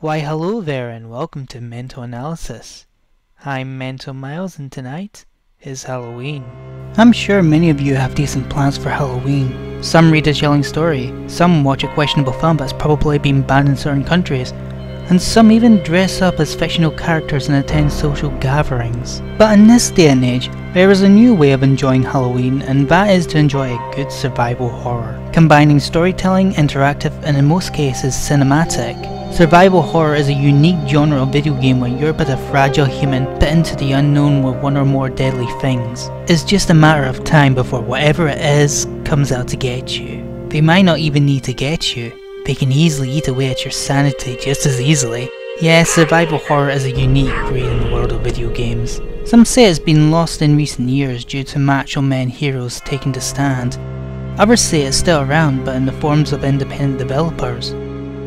Why hello there and welcome to Mental Analysis. I'm MentalMyles and tonight is Halloween. I'm sure many of you have decent plans for Halloween. Some read a chilling story, some watch a questionable film that's probably been banned in certain countries, and some even dress up as fictional characters and attend social gatherings. But in this day and age, there is a new way of enjoying Halloween, and that is to enjoy a good survival horror, combining storytelling, interactive, and in most cases cinematic. Survival horror is a unique genre of video game where you're but a fragile human put into the unknown with one or more deadly things. It's just a matter of time before whatever it is comes out to get you. They might not even need to get you. They can easily eat away at your sanity just as easily. Yes, survival horror is a unique breed in the world of video games. Some say it's been lost in recent years due to macho men heroes taking to stand. Others say it's still around but in the forms of independent developers.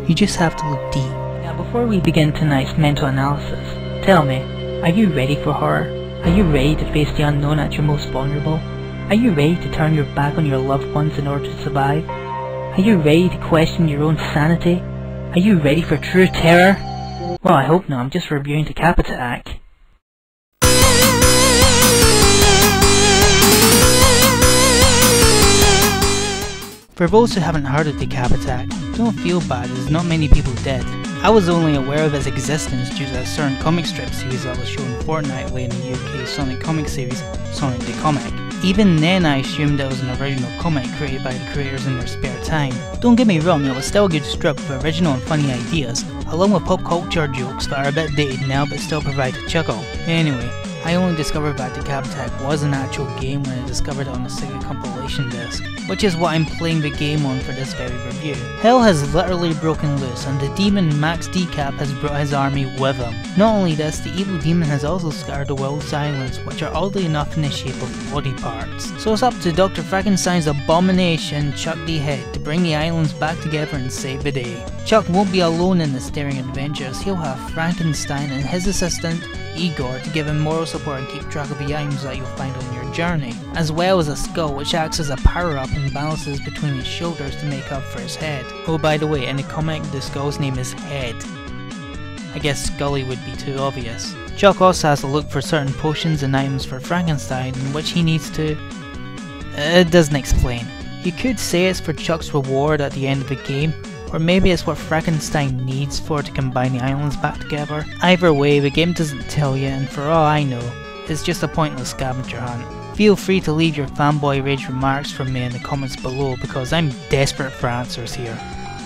You just have to look deep. Now before we begin tonight's mental analysis, tell me, are you ready for horror? Are you ready to face the unknown at your most vulnerable? Are you ready to turn your back on your loved ones in order to survive? Are you ready to question your own sanity? Are you ready for true terror? Well, I hope not, I'm just reviewing Decap Attack. For those who haven't heard of Decap Attack, don't feel bad as not many people did. I was only aware of its existence due to a certain comic strip series that was shown fortnightly in the UK Sonic comic series, Sonic the Comic. Even then I assumed it was an original comic created by the creators in their spare time. Don't get me wrong, it was still a good strip with original and funny ideas, along with pop culture jokes that are a bit dated now but still provide a chuckle. Anyway, I only discovered that Decap Attack was an actual game when I discovered it on a Sega compilation disc, which is what I'm playing the game on for this very review. Hell has literally broken loose and the demon Max Decap has brought his army with him. Not only this, the evil demon has also scattered the world's islands, which are oddly enough in the shape of body parts. So it's up to Dr. Frankenstein's abomination Chuck D. Head to bring the islands back together and save the day. Chuck won't be alone in this daring adventures. He'll have Frankenstein and his assistant Igor to give him moral support and keep track of the items that you'll find on your journey, as well as a skull which acts as a power-up and balances between his shoulders to make up for his head. Oh, by the way, in the comic the skull's name is Head. I guess Scully would be too obvious. Chuck also has to look for certain potions and items for Frankenstein, in which he needs to... It doesn't explain. You could say it's for Chuck's reward at the end of the game, or maybe it's what Frankenstein needs for to combine the islands back together. Either way, the game doesn't tell you, and for all I know, it's just a pointless scavenger hunt. Feel free to leave your fanboy rage remarks from me in the comments below because I'm desperate for answers here.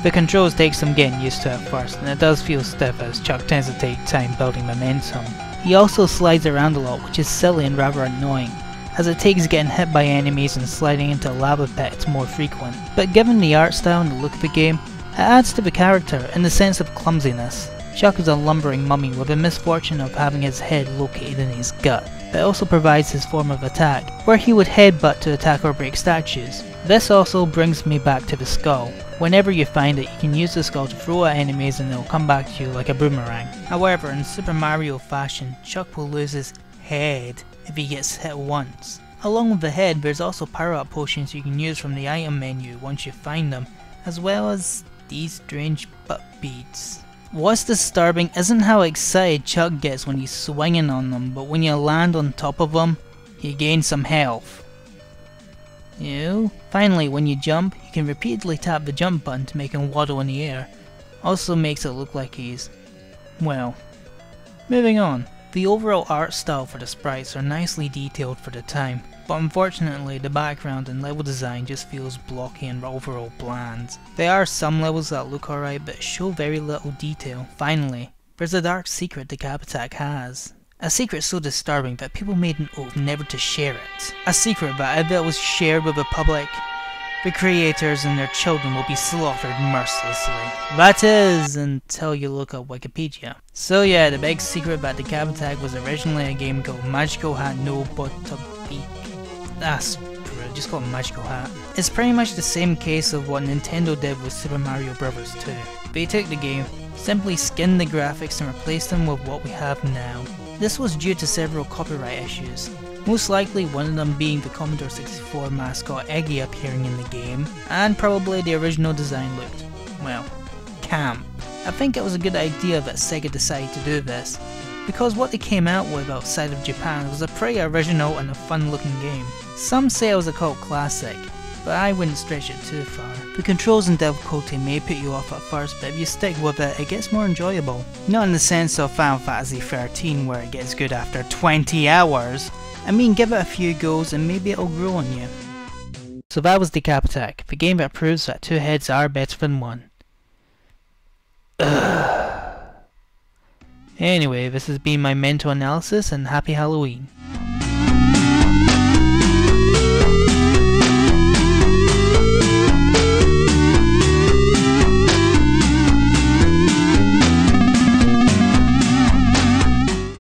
The controls take some getting used to at first, and it does feel stiff as Chuck tends to take time building momentum. He also slides around a lot, which is silly and rather annoying, as it takes getting hit by enemies and sliding into lava pits more frequent. But given the art style and the look of the game, it adds to the character in the sense of clumsiness. Chuck is a lumbering mummy with the misfortune of having his head located in his gut, but it also provides his form of attack, where he would headbutt to attack or break statues. This also brings me back to the skull. Whenever you find it, you can use the skull to throw at enemies and it will come back to you like a boomerang. However, in Super Mario fashion, Chuck will lose his head if he gets hit once. Along with the head, there's also power-up potions you can use from the item menu once you find them, as well as these strange butt beads. What's disturbing isn't how excited Chuck gets when he's swinging on them, but when you land on top of him, he gains some health. Ew. Finally, when you jump, you can repeatedly tap the jump button to make him waddle in the air. Also makes it look like he's... well. Moving on. The overall art style for the sprites are nicely detailed for the time, but unfortunately the background and level design just feels blocky and overall bland. There are some levels that look alright but show very little detail. Finally, there's a dark secret Decap Attack has. A secret so disturbing that people made an oath never to share it. A secret that if it was shared with the public, the creators and their children will be slaughtered mercilessly. That is, until you look up Wikipedia. So yeah, the big secret about Decap Attack was originally a game called Magical Hat No But a Beak. Screw it, just call it Magical Hat. It's pretty much the same case of what Nintendo did with Super Mario Bros. 2. They took the game, simply skinned the graphics and replaced them with what we have now. This was due to several copyright issues, most likely one of them being the Commodore 64 mascot Eggy appearing in the game, and probably the original design looked, well, camp. I think it was a good idea that Sega decided to do this, because what they came out with outside of Japan was a pretty original and a fun looking game. Some say it was a cult classic, but I wouldn't stretch it too far. The controls in difficulty may put you off at first, but if you stick with it, it gets more enjoyable. Not in the sense of Final Fantasy 13 where it gets good after 20 hours. I mean, give it a few goes and maybe it'll grow on you. So that was Decap Attack, the game that proves that two heads are better than one. Anyway, this has been my mental analysis, and happy Halloween.